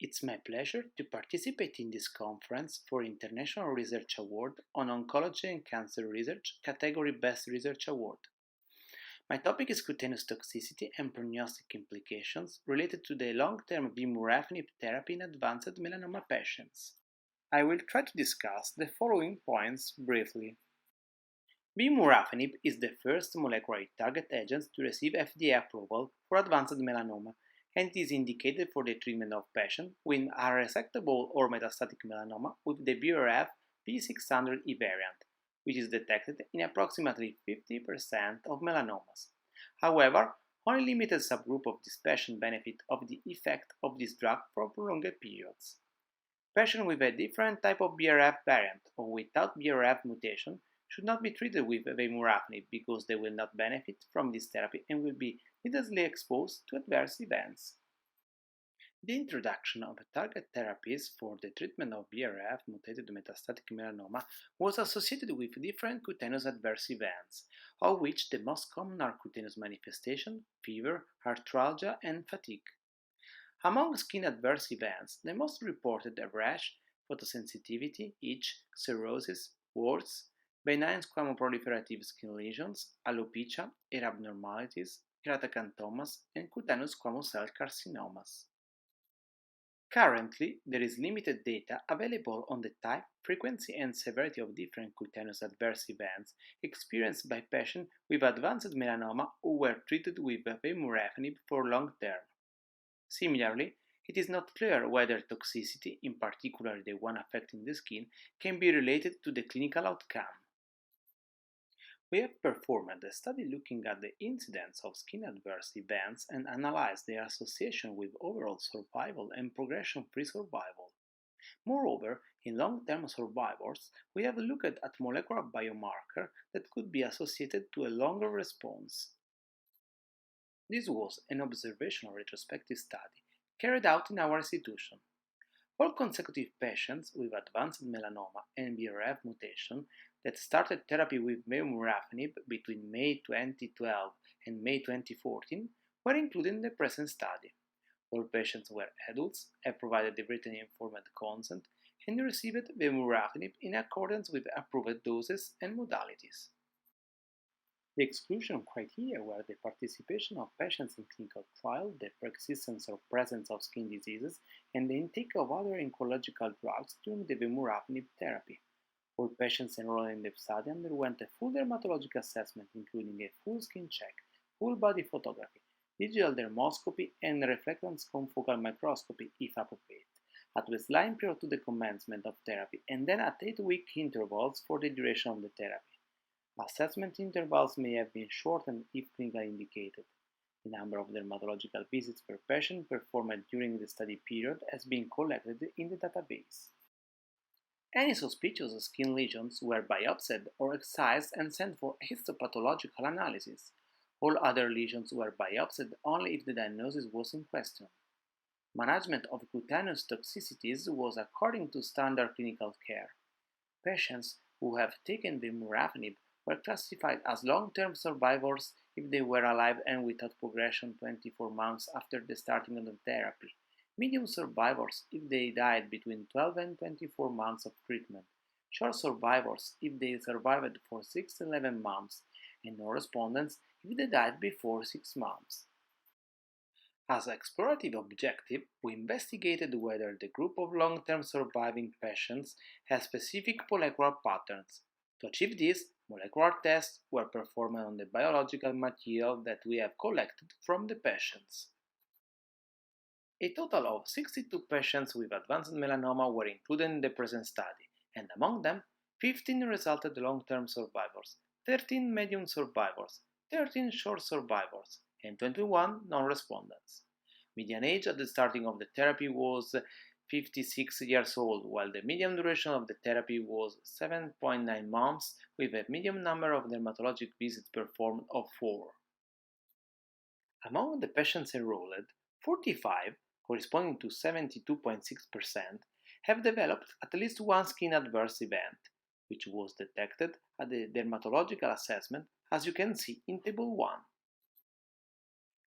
It's my pleasure to participate in this conference for International Research Award on Oncology and Cancer Research category Best Research Award. My topic is cutaneous toxicity and prognostic implications related to the long-term vemurafenib therapy in advanced melanoma patients. I will try to discuss the following points briefly. Vemurafenib is the first molecular target agent to receive FDA approval for advanced melanoma, and it is indicated for the treatment of patients with unresectable or metastatic melanoma with the BRAF V600E variant, which is detected in approximately 50% of melanomas. However, only a limited subgroup of this patient benefit of the effect of this drug for prolonged periods. Patients with a different type of BRAF variant or without BRAF mutation should not be treated with vemurafenib because they will not benefit from this therapy and will be needlessly exposed to adverse events. The introduction of target therapies for the treatment of BRAF mutated metastatic melanoma was associated with different cutaneous adverse events, of which the most common are cutaneous manifestation, fever, arthralgia, and fatigue. Among skin adverse events, the most reported are rash, photosensitivity, itch, cirrhosis, warts, benign squamoproliferative skin lesions, alopecia, hair abnormalities, keratoacanthomas, and cutaneous squamous cell carcinomas. Currently, there is limited data available on the type, frequency, and severity of different cutaneous adverse events experienced by patients with advanced melanoma who were treated with vemurafenib for long term. Similarly, it is not clear whether toxicity, in particular the one affecting the skin, can be related to the clinical outcome. We have performed a study looking at the incidence of skin adverse events and analyzed their association with overall survival and progression-free survival. Moreover, in long-term survivors, we have looked at molecular biomarkers that could be associated to a longer response. This was an observational retrospective study carried out in our institution. All consecutive patients with advanced melanoma and BRAF mutation that started therapy with vemurafenib between May 2012 and May 2014 were included in the present study. All patients were adults, have provided the written informed consent, and received vemurafenib in accordance with approved doses and modalities. The exclusion criteria were the participation of patients in clinical trial, the persistence or presence of skin diseases, and the intake of other oncological drugs during the vemurafenib therapy. All patients enrolled in the study underwent a full dermatologic assessment, including a full skin check, full body photography, digital dermoscopy, and reflectance confocal microscopy, if appropriate, at baseline prior to the commencement of therapy, and then at 8-week intervals for the duration of the therapy. Assessment intervals may have been shortened if clinically indicated. The number of dermatological visits per patient performed during the study period has been collected in the database. Any suspicious skin lesions were biopsied or excised and sent for histopathological analysis. All other lesions were biopsied only if the diagnosis was in question. Management of cutaneous toxicities was according to standard clinical care. Patients who have taken vemurafenib were classified as long-term survivors if they were alive and without progression 24 months after the starting of the therapy, medium survivors if they died between 12 and 24 months of treatment, short survivors if they survived for 6 to 11 months, and no respondents if they died before 6 months. As an explorative objective, we investigated whether the group of long-term surviving patients has specific molecular patterns. To achieve this, molecular tests were performed on the biological material that we have collected from the patients. A total of 62 patients with advanced melanoma were included in the present study, and among them, 15 resulted long-term survivors, 13 medium survivors, 13 short survivors, and 21 non-respondents. Median age at the starting of the therapy was 56 years old, while the median duration of the therapy was 7.9 months, with a median number of dermatologic visits performed of 4. Among the patients enrolled, 45, corresponding to 72.6%, have developed at least one skin adverse event, which was detected at the dermatological assessment, as you can see in Table 1.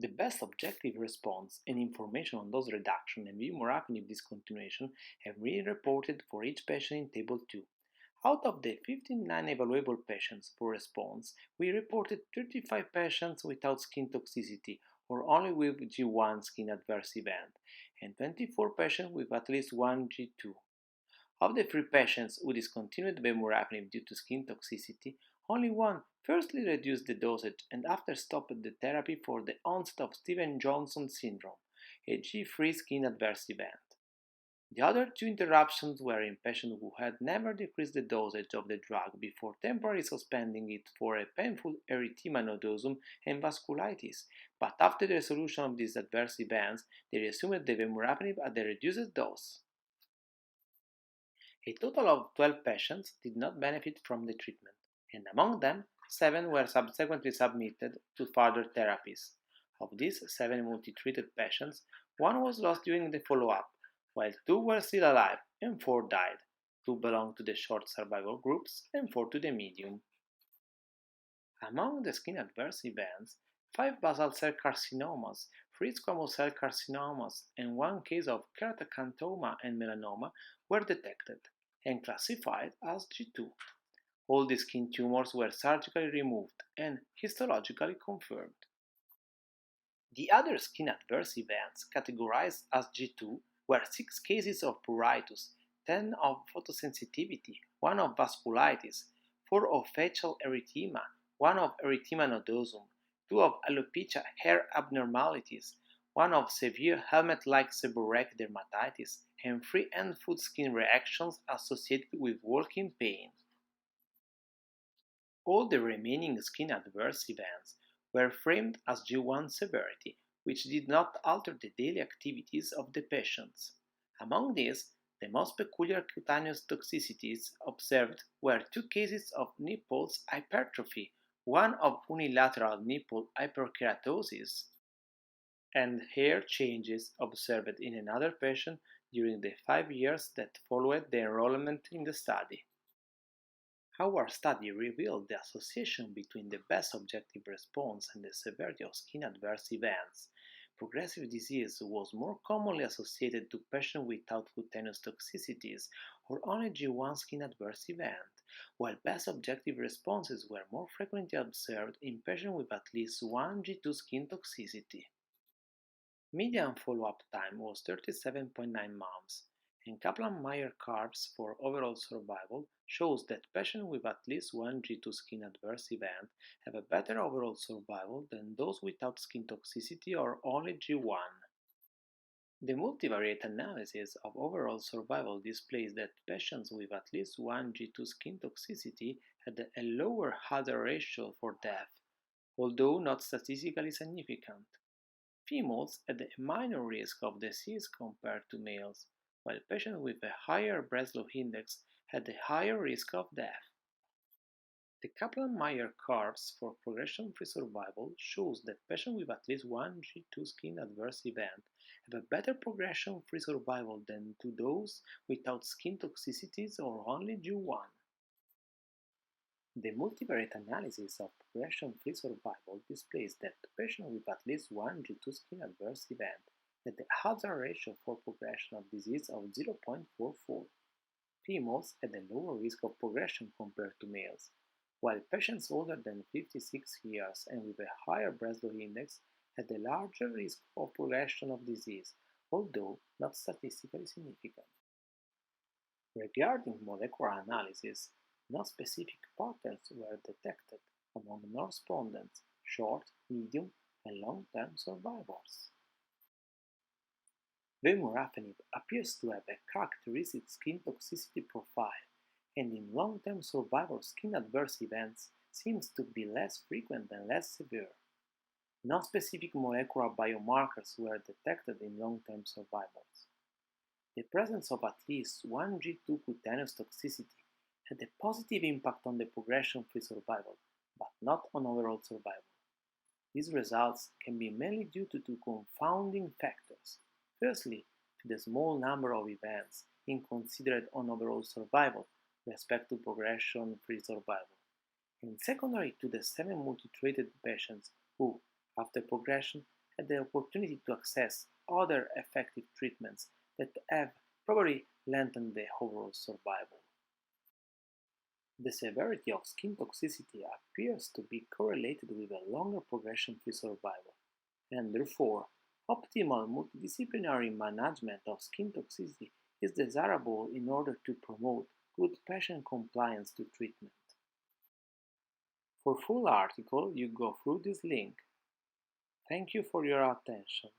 The best objective response and information on dose reduction and vemurafenib discontinuation have been reported for each patient in Table 2. Out of the 59 evaluable patients for response, we reported 35 patients without skin toxicity or only with G1 skin adverse event, and 24 patients with at least one G2. Of the 3 patients who discontinued vemurafenib due to skin toxicity, only one firstly reduced the dosage and after stopped the therapy for the onset of Stevens-Johnson syndrome, a G3 skin adverse event. The other 2 interruptions were in patients who had never decreased the dosage of the drug before temporarily suspending it for a painful erythema nodosum and vasculitis, but after the resolution of these adverse events, they resumed the vemurafenib at the reduced dose. A total of 12 patients did not benefit from the treatment, and among them, 7 were subsequently submitted to further therapies. Of these 7 multi-treated patients, 1 was lost during the follow-up, while 2 were still alive and 4 died. 2 belonged to the short survival groups and 4 to the medium. Among the skin adverse events, 5 basal cell carcinomas, 3 squamous cell carcinomas, and 1 case of keratoconthoma and melanoma were detected and classified as G2. All the skin tumors were surgically removed and histologically confirmed. The other skin adverse events categorized as G2 were 6 cases of pruritus, 10 of photosensitivity, 1 of vasculitis, 4 of facial erythema, 1 of erythema nodosum, 2 of alopecia hair abnormalities, 1 of severe helmet-like seborrheic dermatitis, and 3 hand-foot skin reactions associated with walking pain. All the remaining skin adverse events were framed as G1 severity, which did not alter the daily activities of the patients. Among these, the most peculiar cutaneous toxicities observed were 2 cases of nipples hypertrophy, 1 of unilateral nipple hyperkeratosis, and hair changes observed in another patient during the 5 years that followed the enrollment in the study. Our study revealed the association between the best objective response and the severity of skin adverse events. Progressive disease was more commonly associated to patients without cutaneous toxicities or only G1 skin adverse event, while best objective responses were more frequently observed in patients with at least one G2 skin toxicity. Median follow-up time was 37.9 months, and Kaplan-Meier curves for overall survival shows that patients with at least one G2 skin adverse event have a better overall survival than those without skin toxicity or only G1. The multivariate analysis of overall survival displays that patients with at least one G2 skin toxicity had a lower hazard ratio for death, although not statistically significant. Females had a minor risk of disease compared to males, while patients with a higher Breslow index had a higher risk of death. The Kaplan-Meier curves for progression-free survival shows that patients with at least one G2 skin adverse event have a better progression-free survival than to those without skin toxicities or only G1. The multivariate analysis of progression-free survival displays that patients with at least one G2 skin adverse event had a hazard ratio for progression of disease of 0.44. Females had a lower risk of progression compared to males, while patients older than 56 years and with a higher Breslow index had a larger risk of progression of disease, although not statistically significant. Regarding molecular analysis, no specific patterns were detected among non-respondents, short, medium, and long-term survivors. Vemurafenib appears to have a characteristic skin toxicity profile, and in long-term survival skin adverse events seems to be less frequent and less severe. No specific molecular biomarkers were detected in long-term survivors. The presence of at least one G2 cutaneous toxicity had a positive impact on the progression-free survival, but not on overall survival. These results can be mainly due to 2 confounding factors. Firstly, to the small number of events considered on overall survival with respect to progression-free survival, and secondary to the 7 multi-treated patients who, after progression, had the opportunity to access other effective treatments that have probably lengthened the overall survival. The severity of skin toxicity appears to be correlated with a longer progression-free survival, and therefore, optimal multidisciplinary management of skin toxicity is desirable in order to promote good patient compliance to treatment. For full article, you go through this link. Thank you for your attention.